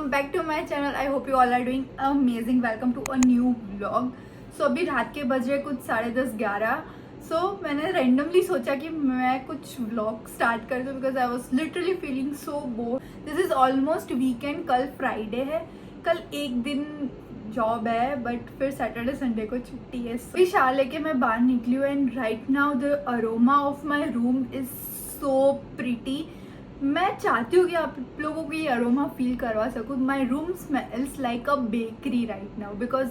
Welcome back to my channel. I hope you all are doing amazing. Welcome to a new vlog. So अभी रात के बज रहे कुछ 10:30-11। सो मैंने रेंडमली सोचा कि मैं कुछ व्लॉग स्टार्ट कर दूँ because I was literally feeling so board. This is almost weekend. कल फ्राइडे है, कल एक दिन जॉब है बट फिर सैटरडे संडे को छुट्टी है। अभी शाल लेके मैं बाहर निकली हूँ and right now the aroma of my room is so pretty. मैं चाहती हूँ कि आप लोगों को ये अरोमा फील करवा सकूँ। My room smells like a bakery right now because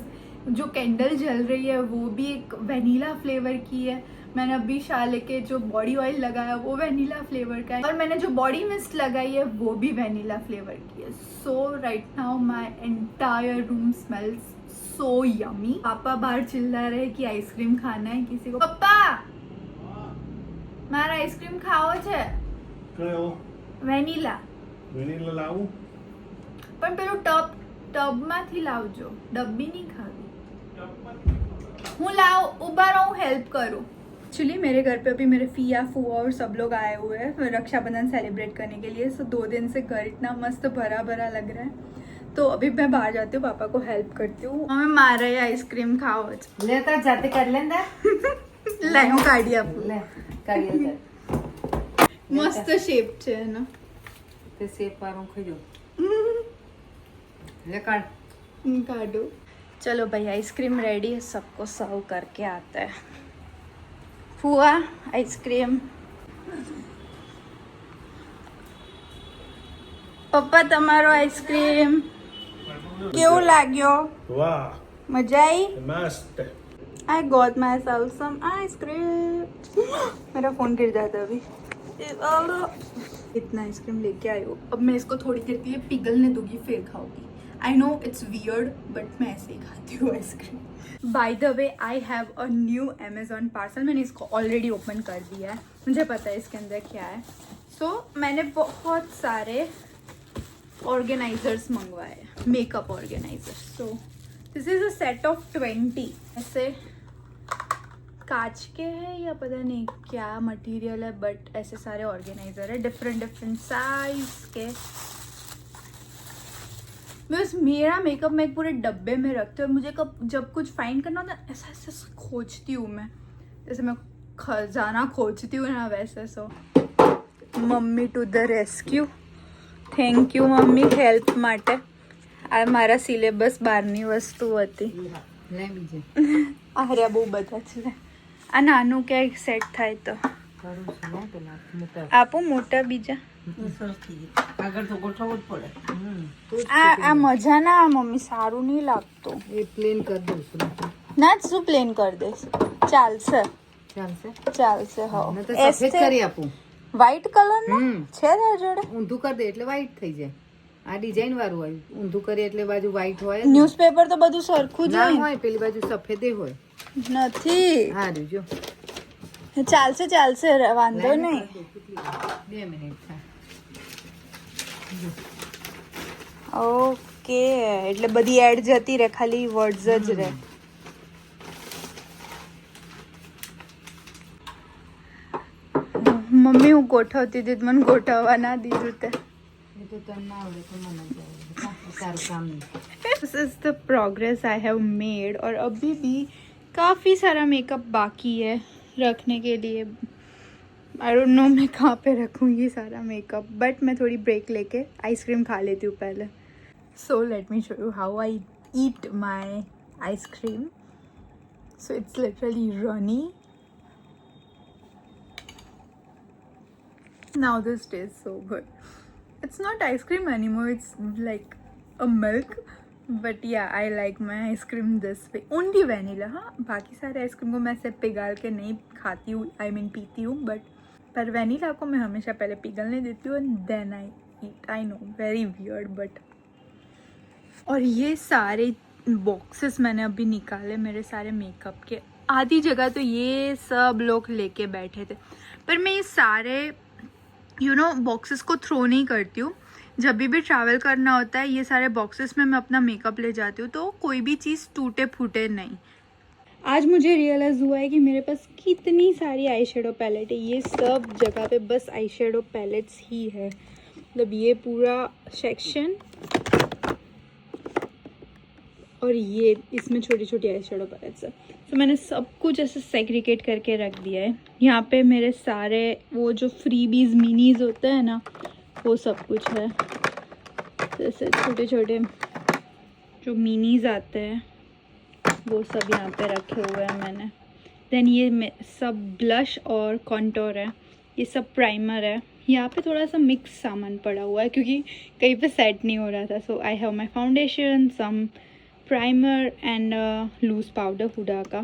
जो कैंडल जल रही है वो भी एक वेनिला फ्लेवर की है। मैंने अभी शाले के जो बॉडी ऑयल लगाया वो वेनिला फ्लेवर का है और मैंने जो बॉडी मिस्ट लगाई है वो भी वेनिला फ्लेवर की है। So right now my entire room smells so yummy. पापा बाहर चिल्ला रहे कि आइसक्रीम खाना है किसी को। पप्पा मारा आइसक्रीम खाओ छे વેનીલા વેનીલા લાવું પણ પેલું ટબમાંથી લાવજો, ડબ્બી નહીં ખાવી। હું લાવ ऊबा रहूं, हेल्प करूं। एक्चुअली मेरे घर पे अभी मेरे फिया फुआ और सब लोग आए हुए हैं रक्षाबंधन सेलिब्रेट करने के लिए। सो 2 दिन से घर इतना मस्त भरा भरा लग रहा है। तो अभी मैं बाहर जाती हूँ, पापा को हेल्प करती हूँ। मम्मी मार रही आइसक्रीम खाओ लेता जाते कर लेंदा ले હું કાઢી આપું। ले काढी મસ્ત શેપ છે એનો। તે સેપ વાળું ખજો ले काढ काटो। चलो भाई आइसक्रीम रेडी है, सबको सर्व करके आता है। फुआ आइसक्रीम। पप्पा તમારો आइसक्रीम કેવો लाग्यो? વાહ मजा आई? મસ્ત। I got myself some ice cream। मेरा फोन गिर जाता अभी। इतना आइसक्रीम लेके आई हूँ, अब मैं इसको थोड़ी देर के लिए पिघलने दूंगी फिर खाऊंगी। I know it's weird but मैं ऐसे ही खाती हूँ ice cream. By the way I have a new Amazon parcel. मैंने इसको ऑलरेडी ओपन कर दिया है, मुझे पता है इसके अंदर क्या है। सो मैंने बहुत सारे ऑर्गेनाइजर्स मंगवाए, makeup organisers. So this is a set of 20। ऐसे कांच के हैं या पता नहीं क्या मटेरियल है बट ऐसे सारे ऑर्गेनाइजर है डिफरेंट साइज के। बस मेरा मेकअप मैं एक पूरे डब्बे में रखती हूँ और मुझे कब जब कुछ फाइंड करना होता है ऐसा ऐसा खोजती हूँ मैं, जैसे मैं खजाना खोजती हूँ ना वैसे। So mummy to the rescue. Thank you mummy help માટે। આ મારા સિલેબસ બહારની વસ્તુ હતી। ले बीजे આર્યા બહુ બધા છે। આ નાનું ક્યાંક સેટ થાય તો करू सुना पेला मोटा આપો મોટા બીજા। सरती આગળ તો ગોઠવવું જ પડે આ મજા ના મમ્મી, સારું નહીં લાગતું। એ પ્લેન કરી દઉં છું ના શું પ્લેન કરી દઈશ? ચાલશે ચાલશે ચાલશે। હો ને તો સફેદ કરી આપું। વ્હાઈટ કલર નો છે તારા જોડે? ઊંધું કરી દે એટલે વ્હાઈટ થઈ જાય। આ ડિઝાઇન વાળું હોય, ઊંધું કરી એટલે બાજુ વ્હાઈટ હોય ન્યૂઝપેપર તો બધું સરખું જ ના હોય। હોય પેલી બાજુ સફેદે હોય। નથી હા જો ચાલશે ચાલશે વાંધો નહીં। 2 મિનિટ થાય। ઓકે એટલે બધી એડ જતી રહે, ખાલી વર્ડ્સ જ રહે। મમ્મી હું ગોઠવતી હતી તો મને ગોઠવવા ના દીધું તે। એ તો તને ના આવડે તો મને જ આવડે, તારું કામ નહીં। This is the progress I have made और अभी भी काफ़ी सारा मेकअप बाकी है रखने के लिए। आई डोंट नो मैं कहाँ पे रखूँगी सारा मेकअप बट मैं थोड़ी ब्रेक लेके आइसक्रीम खा लेती हूँ पहले। So let me show you how I eat my ice cream. So it's literally runny. Now this tastes so good. It's not ice cream anymore, it's like a milk. But yeah, I like my ice cream this way. Only vanilla, हाँ बाकी सारे ice cream को मैं सिर्फ पिघाल के नहीं खाती हूँ, I mean पीती हूँ। बट पर वनीला को मैं हमेशा पहले पिघलने देती हूँ and then I eat. I know very weird but। और ये सारे बॉक्सेस मैंने अभी निकाले मेरे सारे मेकअप के। आधी जगह तो ये सब लोग लेके बैठे थे पर मैं ये सारे बॉक्सेस को थ्रो नहीं करती हूँ। जब भी ट्रैवल करना होता है ये सारे बॉक्सेस में मैं अपना मेकअप ले जाती हूँ तो कोई भी चीज़ टूटे फूटे नहीं। आज मुझे रियलाइज़ हुआ है कि मेरे पास कितनी सारी आई शेडो पैलेट है। ये सब जगह पे बस आई शेडो पैलेट्स ही है। मतलब ये पूरा सेक्शन और ये इसमें छोटी छोटी आई शेडो पैलेट्स है। तो मैंने सब कुछ ऐसे सेग्रीगेट करके रख दिया है। यहाँ पे मेरे सारे वो जो फ्रीबीज मिनीज होते हैं ना, वो सब कुछ है। जैसे छोटे छोटे जो मिनीज आते हैं वो सब यहाँ पे रखे हुए हैं मैंने। देन ये सब ब्लश और कॉन्टोर है, ये सब प्राइमर है। यहाँ पे थोड़ा सा मिक्स सामान पड़ा हुआ है क्योंकि कहीं पे सेट नहीं हो रहा था। So I have my foundation, some primer and loose powder Huda का।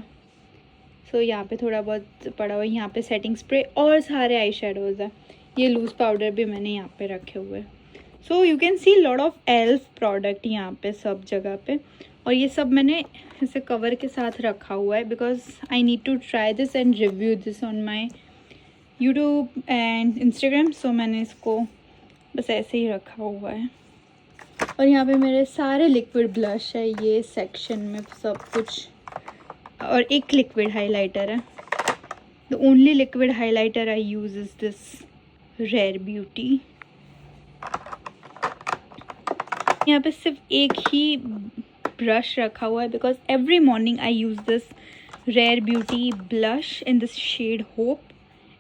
सो यहाँ पे थोड़ा बहुत पड़ा हुआ है। यहाँ पे सेटिंग स्प्रे और सारे आई शेडोज़ है। ये लूज पाउडर भी मैंने यहाँ पे रखे हुए। So you can see lot of elf product यहाँ पे सब जगह पे। और ये सब मैंने ऐसे कवर के साथ रखा हुआ है because I need to try this and review this on my YouTube and Instagram. So मैंने इसको बस ऐसे ही रखा हुआ है। और यहाँ पे मेरे सारे लिक्विड ब्लश है ये सेक्शन में सब कुछ, और एक लिक्विड हाइलाइटर है। The only liquid highlighter I use is this Rare Beauty. यहाँ पे सिर्फ एक ही ब्रश रखा हुआ है because every morning I use this Rare Beauty blush in this shade Hope.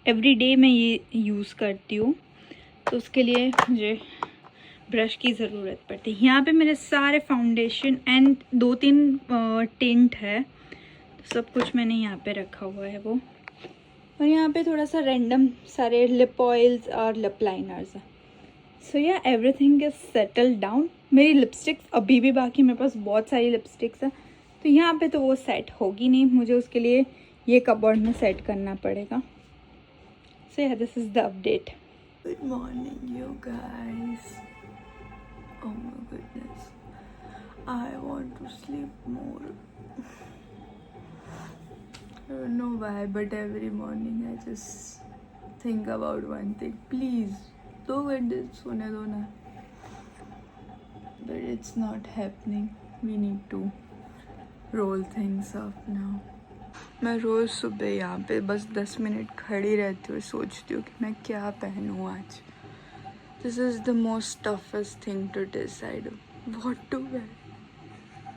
Every day मैं ये यूज़ करती हूँ, तो उसके लिए मुझे ब्रश की ज़रूरत पड़ती है। यहाँ पे मेरे सारे फाउंडेशन एंड 2-3 टिंट है, तो सब कुछ मैंने यहाँ पे रखा हुआ है वो। और यहाँ पे थोड़ा सा रैंडम सारे लिप ऑयल्स और लिप लाइनर्स है। सो या एवरीथिंग इज सेटल्ड डाउन। मेरी लिपस्टिक्स अभी भी बाकी, मेरे पास बहुत सारी लिपस्टिक्स है, तो यहाँ पे तो वो सेट होगी नहीं, मुझे उसके लिए ये कबर्ड में सेट करना पड़ेगा। सो या this is the update. Good morning you guys. Oh my goodness, I want to sleep more. I don't know why, but every morning I just think about one thing. Please, 2 घंटे सोने दो ना. But it's not happening. We need to roll things up now. मैं रोज़ सुबह यहाँ पे बस 10 minute खड़ी रहती हूँ, सोचती हूँ कि मैं क्या पहनूँ आज. This is the most toughest thing to decide what to wear.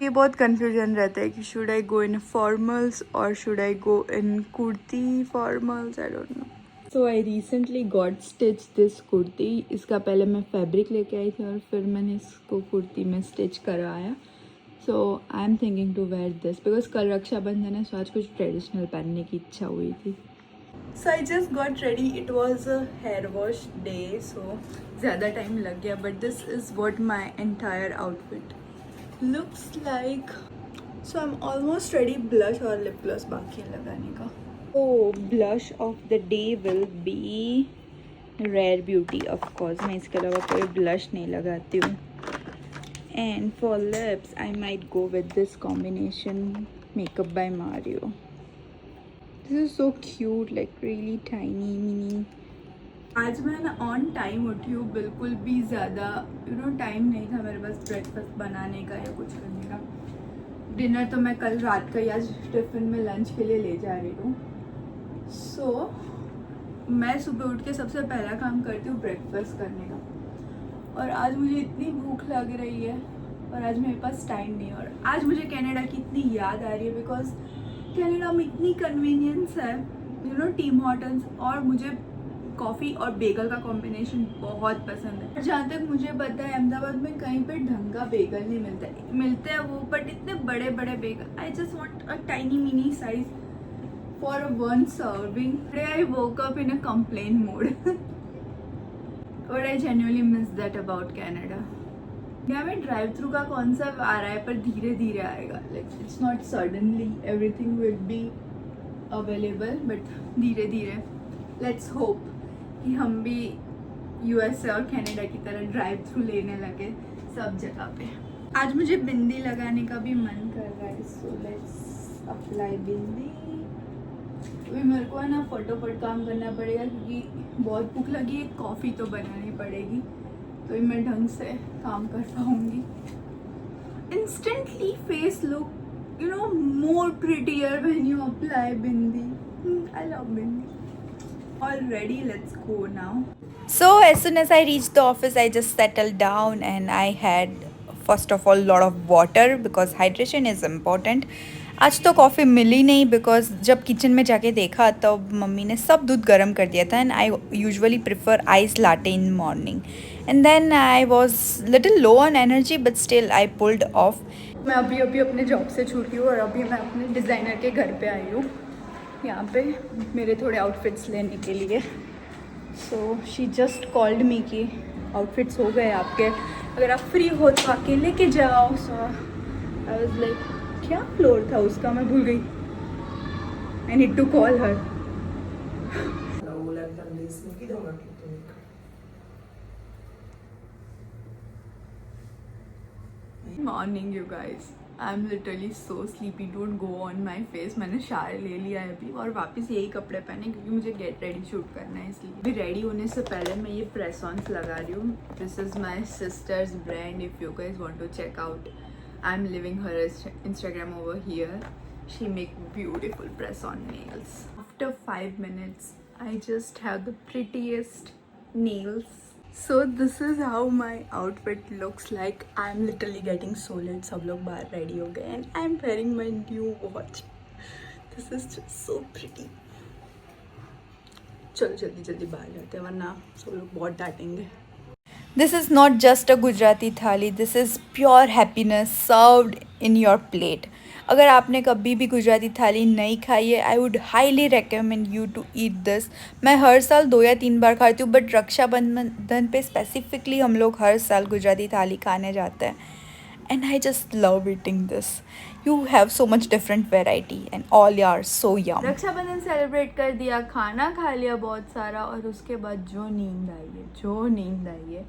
ये बहुत confusion रहता है कि should I go in formals or should I go in kurti formals, I don't know. So I recently got stitched this kurti. इसका पहले मैं fabric लेके आई थी और फिर मैंने इसको कुर्ती में stitch करवाया. So I am thinking to wear this because कल रक्षाबंधन है, so आज कुछ traditional पहनने की इच्छा हुई थी. So I just got ready. It was a hair wash day, so ज़्यादा टाइम लग गया. But this is what my entire outfit looks like. So I'm almost ready. Blush और lip gloss बाकी है लगाने का. Oh, blush of the day will be Rare Beauty, of course. मैं इसके अलावा कोई blush नहीं लगाती हूँ. And for lips, I might go with this combination Makeup by Mario. This is so cute, like really tiny, mini. आज मैं ना ऑन टाइम उठी हूँ, बिल्कुल भी ज़्यादा टाइम नहीं था मेरे पास ब्रेकफास्ट बनाने का या कुछ करने का. डिनर तो मैं कल रात का ही आज टिफ़िन में लंच के लिए ले जा रही हूँ. सो मैं सुबह उठ के सबसे पहला काम करती हूँ ब्रेकफास्ट करने का. और आज मुझे इतनी भूख लग रही है और आज मेरे पास टाइम नहीं. और आज मुझे कनाडा की इतनी याद आ रही है बिकॉज कनाडा में इतनी कन्वीनियंस है, टीम हॉर्टन्स, और मुझे कॉफ़ी और बेगल का कॉम्बिनेशन बहुत पसंद है. जहाँ तक मुझे पता है अहमदाबाद में कहीं पे ढंग का बेगल नहीं मिलता है. मिलते हैं वो, बट इतने बड़े बड़े Bengal. I just want a tiny mini size for one serving. Today I woke up in a complain mode. But I genuinely miss that about Canada. यहाँ में ड्राइव थ्रू का कॉन्सेप्ट आ रहा है पर धीरे धीरे आएगा. Like it's not suddenly everything will be available, but धीरे धीरे लेट्स होप कि हम भी यूएसए और कनाडा की तरह ड्राइव थ्रू लेने लगे सब जगह पे. आज मुझे बिंदी लगाने का भी मन कर रहा है, सो लेट्स अप्लाई बिंदी. अभी मेरे को है ना फटाफट काम करना पड़ेगा क्योंकि बहुत भूख लगी है. कॉफ़ी तो बनानी पड़ेगी तो मैं ढंग से काम कर पाऊँगी. Instantly face look more prettier when you apply bindi. I love bindi. Already, let's go now. So as soon as I reached the office, I just settled down and I had first of all lot of water because hydration is important. आज तो coffee मिली नहीं because जब kitchen में जाके देखा तब mummy ने सब दूध गर्म कर दिया था. And I usually prefer ice latte in morning. And then I was little low on energy but still I pulled off. मैं अभी अपने जॉब से छूटी हूँ और अभी मैं अपने डिज़ाइनर के घर पे आई हूँ यहाँ पे मेरे थोड़े आउटफिट्स लेने के लिए. So she just called me कि आउटफिट्स हो गए आपके, अगर आप फ्री हो तो आके लेके जाओ. सो आई वाज लाइक क्या फ्लोर था उसका, मैं भूल गई. I need to call her. Morning you guys, I am literally so sleepy. Don't go on my face. मैंने शावर ले लिया है अभी और वापस यही कपड़े पहने क्योंकि मुझे गेट रेडी शूट करना है. इसलिए अभी रेडी होने से पहले मैं ये प्रेस ऑन्स लगा रही हूँ. This is my sister's brand. If you guys want to check out, I am leaving her Instagram over here. She make beautiful press on nails. After 5 minutes, I just have the prettiest nails. So this is how my outfit looks like. I'm literally getting solid. सब लोग बाहर ready हो गए and I'm wearing my new watch. This is just so pretty. चलो जल्दी जल्दी बाहर जाते हैं वरना सब लोग बहुत डांटेंगे. This is not just a Gujarati thali. This is pure happiness served in your plate. अगर आपने कभी भी गुजराती थाली नहीं खाई है, I would highly recommend you to eat this. मैं हर साल 2 या 3 बार खाती हूँ बट रक्षाबंधन पे स्पेसिफिकली हम लोग हर साल गुजराती थाली खाने जाते हैं. And I just love eating this. You have so much different variety and all are so yum. Rakshabandhan celebrate कर दिया, खाना खा लिया बहुत सारा और उसके बाद जो नींद आई है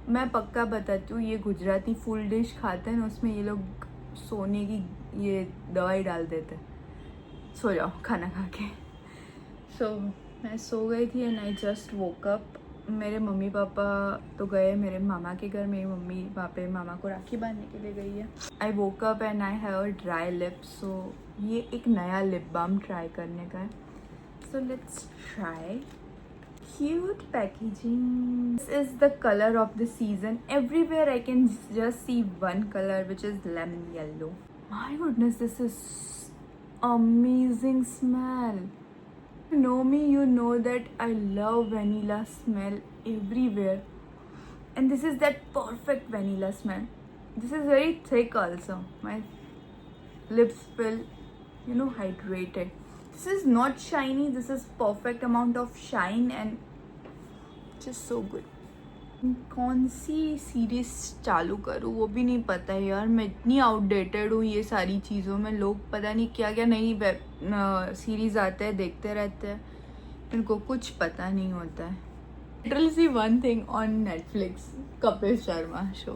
मैं पक्का बताती हूँ. ये गुजराती फुल डिश खाते हैं ना, उसमें ये लोग सोने की ये दवाई डाल देते. सो जाओ खाना खा के. सो मैं सो गई थी and I just woke up. मेरे मम्मी पापा तो गए मेरे मामा के घर. मेरी मम्मी वहाँ पे मामा को राखी बांधने के लिए गई है. I woke up and I have a dry lip. So ये एक नया लिप बाम ट्राई करने का है. So let's try. Cute packaging. This is the color of the season. Everywhere I can just see one color, which is lemon yellow. My goodness, this is amazing smell. You know me, you know that I love vanilla smell everywhere, and this is that perfect vanilla smell. This is very thick also. My lips feel, hydrated. This is not shiny. This is perfect amount of shine and just so good. कौन सी series चालू करूँ वो भी नहीं पता है यार. मैं इतनी आउटडेटेड हूँ ये सारी चीज़ों में. लोग पता नहीं क्या क्या नई वेब सीरीज आते हैं देखते रहते हैं, इनको कुछ पता नहीं होता है. Literally see one thing on Netflix, Kapil Sharma show.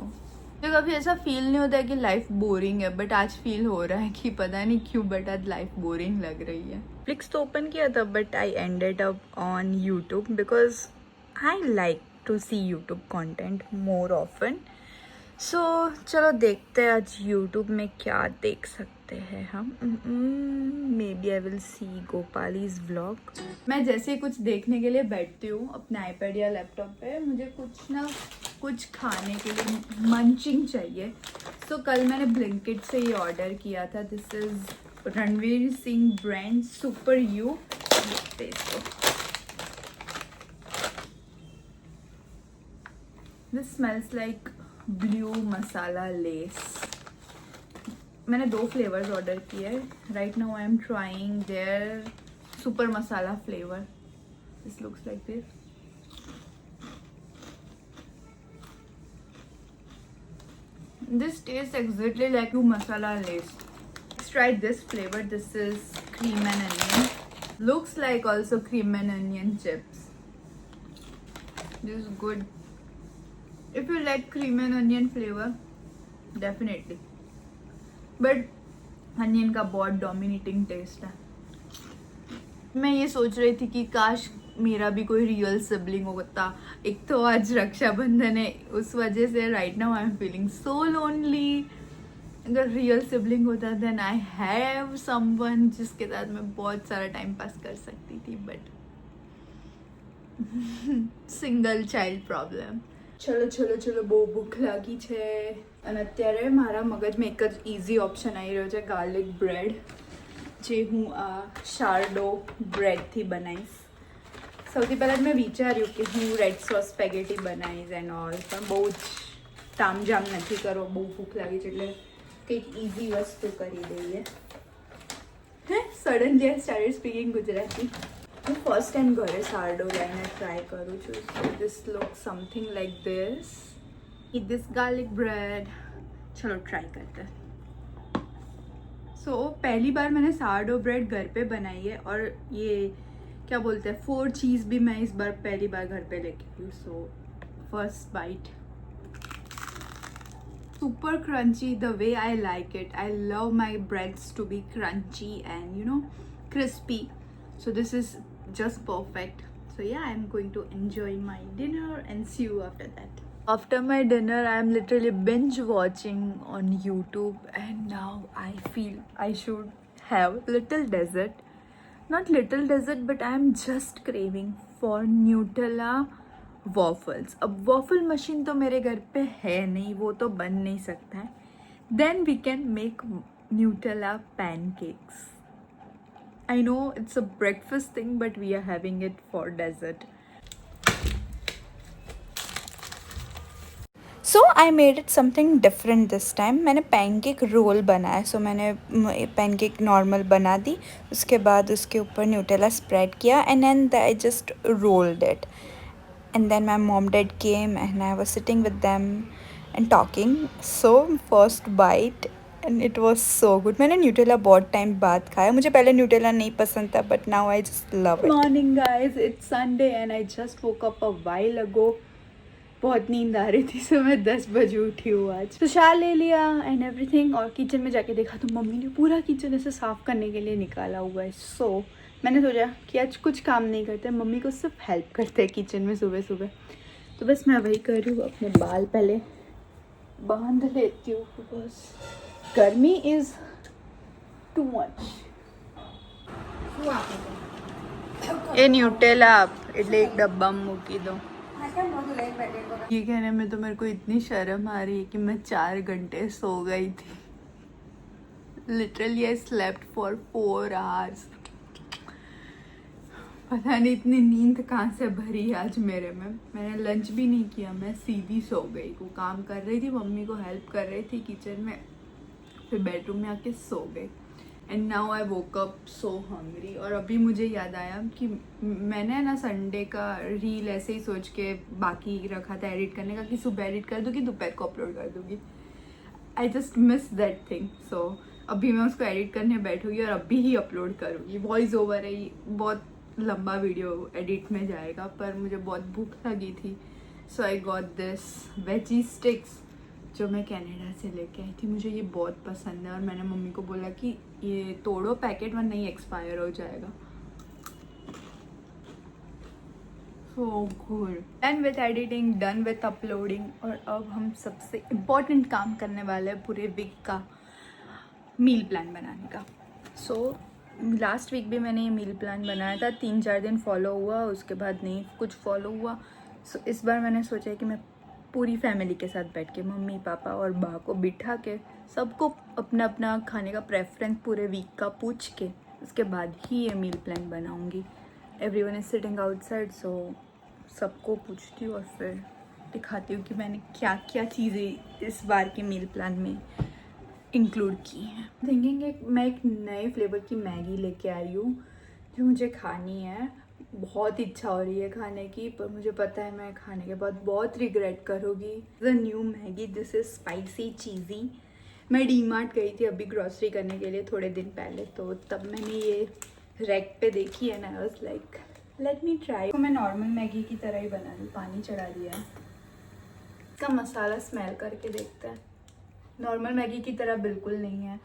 तो कभी ऐसा फील नहीं होता है कि लाइफ बोरिंग है, बट आज फील हो रहा है कि पता नहीं क्यों बट आज लाइफ बोरिंग लग रही है. नेटफ्लिक्स तो ओपन किया था but I ended up on YouTube because I like to see YouTube content more often. So चलो देखते हैं आज यूट्यूब में क्या देख सकते हैं हम. Maybe I will see Gopali's vlog. मैं जैसे ही कुछ देखने के लिए बैठती हूँ अपने आईपैड या लैपटॉप पे, मुझे कुछ खाने के लिए मंचिंग चाहिए. सो कल मैंने ब्लिंकिट से ये ऑर्डर किया था. This is Ranveer Singh brand super you. This smells like blue masala less. मैंने 2 फ्लेवर्स ऑर्डर किए. Right now I am trying there super masala flavour. This looks like this. This tastes exactly like blue masala lace. Let's try this flavor. This is cream and onion. Looks like also cream and onion chips. This is good. If you like cream and onion flavor, definitely. But onion का बहुत dominating taste है. मैं ये सोच रही थी कि काश मेरा भी कोई रियल सिबलिंग होता. एक तो आज रक्षाबंधन है, उस वजह से right now I am feeling so lonely. अगर रियल सिबलिंग होता देन आई हैव समवन जिसके साथ मैं बहुत सारा टाइम पास कर सकती थी. But single child problem. ચલો બહુ ભૂખ લાગી છે. અને અત્યારે મારા મગજમાં એક જ ઇઝી ઓપ્શન આવી રહ્યો છે, ગાર્લિક બ્રેડ, જે હું આ શાર્ડો બ્રેડથી બનાવીશ. સૌથી પહેલાં મેં વિચાર્યું કે હું રેડ સોસ સ્પેગેટી બનાવીશ એન્ડ ઓલ, પણ બહુ જ તામઝામ નથી કરવો, બહુ ભૂખ લાગી છે એટલે કંઈક ઇઝી વસ્તુ કરી દઈએ. હે suddenly I started speaking Gujarati. હું ફર્સ્ટ ટાઈમ ઘરે શાર્ડો લઈને ટ્રાય કરું છું. So this look something like this. Eat this garlic bread. चलो ट्राई करते हैं. सो पहली बार मैंने सार्डो ब्रेड घर पे बनाई है और ये क्या बोलते हैं 4 चीज़ भी मैं इस बार पहली बार घर पे लेके आई हूँ. So first bite. Super crunchy the way I like it. I love my breads to be crunchy and crispy. So this is just perfect. So yeah, I'm going to enjoy my dinner and see you after that. After my dinner, I am literally binge watching on YouTube and now I feel I should have little dessert. Not little dessert, but I am just craving for Nutella waffles. अब waffle machine तो मेरे घर पे है नहीं, वो तो बन नहीं सकता है. Then we can make Nutella pancakes. I know it's a breakfast thing, but we are having it for dessert. So I made it something different this time. मैंने पैनकेक रोल बनाया. सो मैंने पैनकेक नॉर्मल बना दी, उसके बाद उसके ऊपर Nutella spread किया and then I just rolled it. And then my mom dad came and I was sitting with them and talking. So first bite and it was so good. मैंने Nutella बहुत time बाद खाया. मुझे पहले Nutella नहीं पसंद था, but now I just love it. Morning guys, it's Sunday and I just woke up a while ago. बहुत नींद आ रही थी, सो मैं 10 बजे उठी हूँ आज. तो शार ले लिया एंड एवरीथिंग और किचन में जाके देखा तो मम्मी ने पूरा किचन ऐसे साफ़ करने के लिए निकाला हुआ है. सो मैंने सोचा कि आज कुछ काम नहीं करते, मम्मी को सिर्फ हेल्प करते हैं किचन में सुबह सुबह. तो बस मैं वही कर रही हूँ. अपने बाल पहले बांध लेती हूँ बिकॉज गर्मी is too much. A Nutella એટલે એક ડબ્બામાં મૂકી દો. ये कहने में तो मेरे को इतनी शर्म आ रही है कि मैं 4 घंटे सो गई थी. Literally I slept for 4 hours. पता नहीं इतनी नींद कहाँ से भरी आज मेरे में. मैंने लंच भी नहीं किया, मैं सीधी सो गई. को काम कर रही थी, मम्मी को हेल्प कर रही थी किचन में, फिर बेडरूम में आके सो गई. And now I woke up so hungry. और अभी मुझे याद आया कि मैंने ना संडे का रील ऐसे ही सोच के बाकी रखा था एडिट करने का कि सुबह एडिट कर दूँगी, दोपहर को अपलोड कर दूँगी. I just miss that thing. So अभी मैं उसको एडिट करने बैठूँगी और अभी ही अपलोड करूँगी. वॉइस ओवर है, बहुत लंबा वीडियो एडिट में जाएगा, पर मुझे बहुत भूख लगी थी. So I got this veggie sticks जो मैं कनाडा से लेके आई थी. मुझे ये बहुत पसंद है और मैंने मम्मी को बोला कि ये तोड़ो पैकेट, वरना नहीं एक्सपायर हो जाएगा. So good. Done with editing, done with uploading. और अब हम सबसे इम्पोर्टेंट काम करने वाले हैं पूरे वीक का, मील प्लान बनाने का. सो लास्ट वीक भी मैंने ये मील प्लान बनाया था. 3-4 दिन फॉलो हुआ, उसके बाद नहीं कुछ फॉलो हुआ. सो इस बार मैंने सोचा है कि मैं पूरी फैमिली के साथ बैठ के मम्मी पापा और बा को बिठा के सबको अपना अपना खाने का प्रेफरेंस पूरे वीक का पूछ के उसके बाद ही ये मील प्लान बनाऊंगी. एवरीवन इज सिटिंग आउटसाइड, सो सबको पूछती हूँ और फिर दिखाती हूँ कि मैंने क्या क्या चीज़ें इस बार के मील प्लान में इंक्लूड की हैं. थिंकिंग मैं एक नए फ्लेवर की मैगी लेके आई हूँ जो मुझे खानी है. बहुत इच्छा हो रही है खाने की, पर मुझे पता है मैं खाने के बाद बहुत रिग्रेट करूँगी. The new Maggi, this is spicy cheesy. मैं डीमार्ट गई थी अभी ग्रॉसरी करने के लिए थोड़े दिन पहले, तो तब मैंने ये रैक पे देखी है ना, आई was like let me try. तो मैं नॉर्मल मैगी की तरह ही बना रही. पानी चढ़ा दिया है. इसका मसाला स्मेल करके देखते हैं. नॉर्मल मैगी की तरह बिल्कुल नहीं है,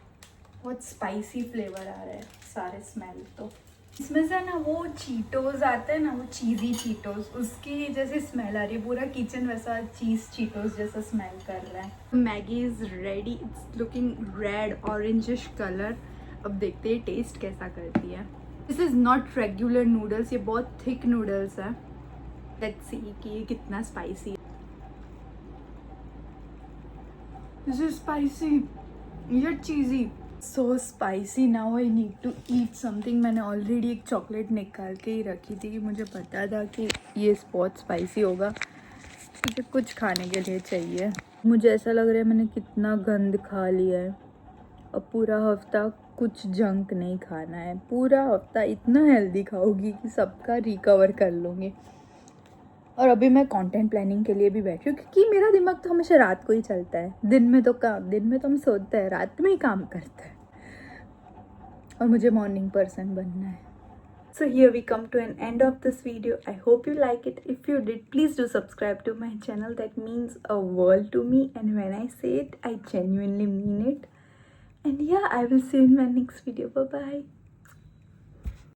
बहुत स्पाइसी फ्लेवर आ रहा है सारे स्मेल. तो इसमें से ना वो चीटोस आते हैं ना, वो चीज़ी चीटोस, उसकी जैसे स्मेल आ रही है. पूरा किचन वैसा चीज़ चीटोस जैसा स्मेल कर रहा है. Maggi is ready. It's looking red orangish colour. अब देखते हैं टेस्ट कैसा करती है. This is not regular noodles, ये बहुत थिक नूडल्स है. लेट्स सी कि ये कितना स्पाइसी है. This is spicy yet cheesy. So spicy. Now I need to eat something. मैंने ऑलरेडी एक चॉकलेट निकाल के ही रखी थी कि मुझे पता था कि ये बहुत स्पाइसी होगा, मुझे कुछ खाने के लिए चाहिए. मुझे ऐसा लग रहा है मैंने कितना गंद खा लिया है. अब पूरा हफ्ता कुछ जंक नहीं खाना है. पूरा हफ्ता इतना हेल्दी खाऊंगी कि सबका रिकवर कर लूँगी. और अभी मैं कंटेंट प्लानिंग के लिए भी बैठी हूँ क्योंकि मेरा दिमाग तो हमेशा रात को ही चलता है. दिन में तो हम सोते हैं, रात में ही काम करते हैं. और मुझे मॉर्निंग पर्सन बनना है. So here we come to an end of this video. I hope you like it. If you did, please do subscribe to my channel. That means a world to me. And when I say it, I genuinely mean it. And yeah, I will see you in my next video. Bye bye.